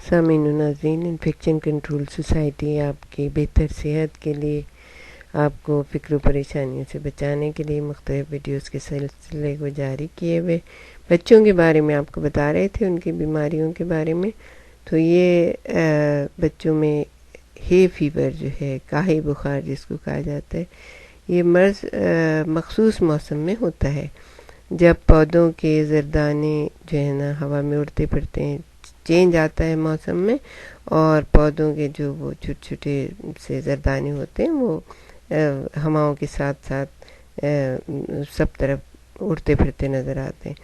سامعین و ناظرین، انفیکشن کنٹرول سوسائٹی آپ کی بہتر صحت کے لیے، آپ کو فکر و پریشانیوں سے بچانے کے لیے مختلف ویڈیوز کے سلسلے کو جاری کیے ہوئے بچوں کے بارے میں آپ کو بتا رہے تھے، ان کی بیماریوں کے بارے میں. تو یہ بچوں میں ہے فیور جو ہے، کاہی بخار جس کو کہا جاتا ہے، یہ مرض مخصوص موسم میں ہوتا ہے جب پودوں کے زردانے جو ہے نا ہوا میں اڑتے پھرتے ہیں. چینج آتا ہے موسم میں، اور پودوں کے جو وہ چھوٹے چھوٹے سے زردانے ہوتے ہیں وہ ہواؤں کے ساتھ ساتھ سب طرف اڑتے پھرتے نظر آتے ہیں.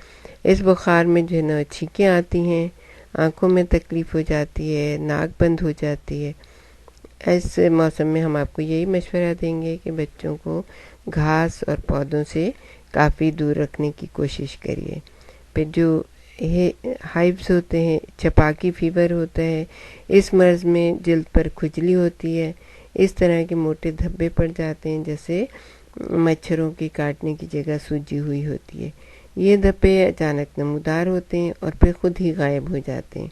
اس بخار میں جو ہے نا چھینکیں آتی ہیں، آنکھوں میں تکلیف ہو جاتی ہے، ناک بند ہو جاتی ہے. اس موسم میں ہم آپ کو یہی مشورہ دیں گے کہ بچوں کو گھاس اور پودوں سے کافی دور رکھنے کی کوشش کریے. پھر جو ہائیوز ہوتے ہیں، چپاکی فیور ہوتا ہے، اس مرض میں جلد پر کھجلی ہوتی ہے، اس طرح کے موٹے دھبے پڑ جاتے ہیں جیسے مچھروں کی کاٹنے کی جگہ سوجی ہوئی ہوتی ہے. یہ دھبے اچانک نمودار ہوتے ہیں اور پھر خود ہی غائب ہو جاتے ہیں.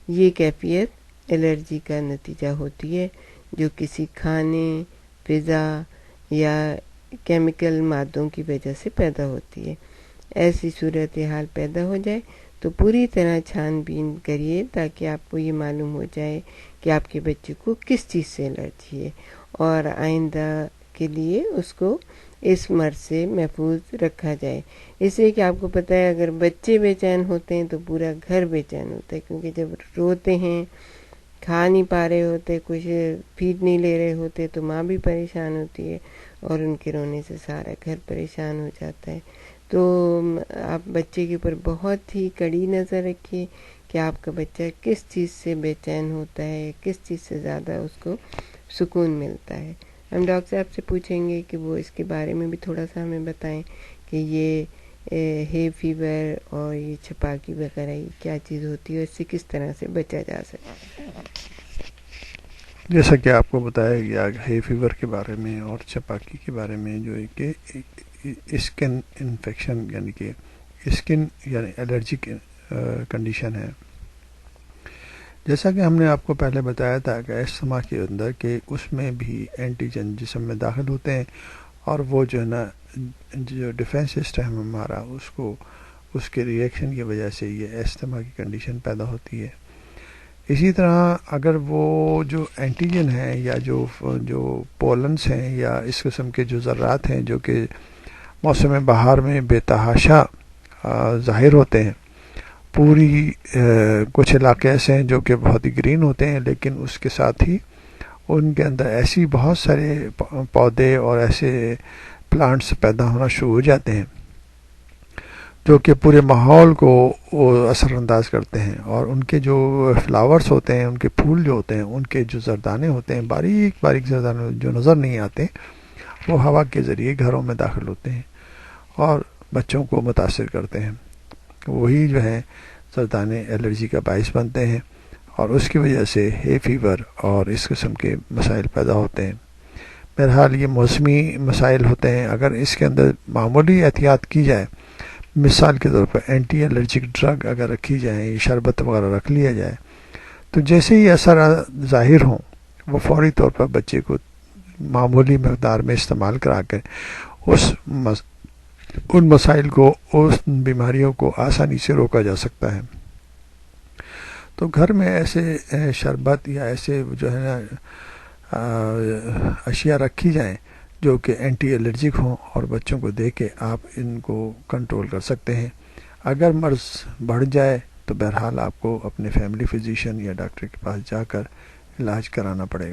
یہ کیفیت الرجی کا نتیجہ ہوتی ہے جو کسی کھانے، غذا یا کیمیکل مادوں کی وجہ سے پیدا ہوتی ہے. ایسی صورتحال پیدا ہو جائے تو پوری طرح چھان بین کریے تاکہ آپ کو یہ معلوم ہو جائے کہ آپ کے بچے کو کس چیز سے الرجی ہے، اور آئندہ کے لیے اس کو اس مرض سے محفوظ رکھا جائے. اس لیے کہ آپ کو پتہ ہے اگر بچے بے چین ہوتے ہیں تو پورا گھر بے چین ہوتا ہے، کیونکہ جب روتے ہیں، کھا نہیں پا رہے ہوتے، کچھ فیڈ نہیں لے رہے ہوتے تو ماں بھی پریشان ہوتی ہے، اور ان کے رونے سے سارا گھر پریشان ہو جاتا ہے. تو آپ بچے کے اوپر بہت ہی کڑی نظر رکھیے کہ آپ کا بچہ کس چیز سے بے چین ہوتا ہے، کس چیز سے زیادہ اس کو سکون ملتا ہے. ہم ڈاکٹر صاحب سے پوچھیں گے کہ وہ اس کے بارے میں بھی تھوڑا سا ہمیں بتائیں کہ یہ ہے فیور اور یہ چھپاکی وغیرہ یہ کیا چیز ہوتی ہے، اور اس سے کس طرح سے بچا جا سکتا ہے. جیسا کہ آپ کو بتایا گیا ہے فیور کے بارے میں اور چھپاکی کے بارے میں، جو ہے کہ اسکن انفیکشن یعنی کہ اسکن یعنی الرجک کنڈیشن ہے. جیسا کہ ہم نے آپ کو پہلے بتایا تھا کہ استما کے اندر کہ اس میں بھی اینٹیجن جسم میں داخل ہوتے ہیں، اور وہ جو ہے نا جو ڈیفینس سسٹم ہے ہمارا اس کے ریئیکشن کی وجہ سے یہ استما کی کنڈیشن پیدا ہوتی ہے. اسی طرح اگر وہ جو اینٹیجن ہیں یا جو پولنس ہیں یا اس قسم کے جو ذرات ہیں جو کہ موسم بہار میں بے تحاشا ظاہر ہوتے ہیں، پوری کچھ علاقے ایسے ہیں جو کہ بہت ہی گرین ہوتے ہیں، لیکن اس کے ساتھ ہی ان کے اندر ایسی بہت سارے پودے اور ایسے پلانٹس پیدا ہونا شروع ہو جاتے ہیں جو کہ پورے ماحول کو اثر انداز کرتے ہیں، اور ان کے جو فلاورز ہوتے ہیں، ان کے پھول جو ہوتے ہیں، ان کے جو زردانے ہوتے ہیں، باریک باریک زردانے جو نظر نہیں آتے، وہ ہوا کے ذریعے گھروں میں داخل ہوتے ہیں اور بچوں کو متاثر کرتے ہیں. وہی جو ہے زردانے الرجی کا باعث بنتے ہیں، اور اس کی وجہ سے ہے فیور اور اس قسم کے مسائل پیدا ہوتے ہیں. بہرحال یہ موسمی مسائل ہوتے ہیں. اگر اس کے اندر معمولی احتیاط کی جائے، مثال کے طور پر اینٹی الرجک ڈرگ اگر رکھی جائے، شربت وغیرہ رکھ لیا جائے، تو جیسے ہی اثر ظاہر ہوں وہ فوری طور پر بچے کو معمولی مقدار میں استعمال کرا کر ان مسائل کو، اس بیماریوں کو آسانی سے روکا جا سکتا ہے. تو گھر میں ایسے شربت یا ایسے جو ہے نا اشیاء رکھی جائیں جو کہ اینٹی الرجک ہوں، اور بچوں کو دے کے آپ ان کو کنٹرول کر سکتے ہیں. اگر مرض بڑھ جائے تو بہرحال آپ کو اپنے فیملی فزیشین یا ڈاکٹر کے پاس جا کر علاج کرانا پڑے گا.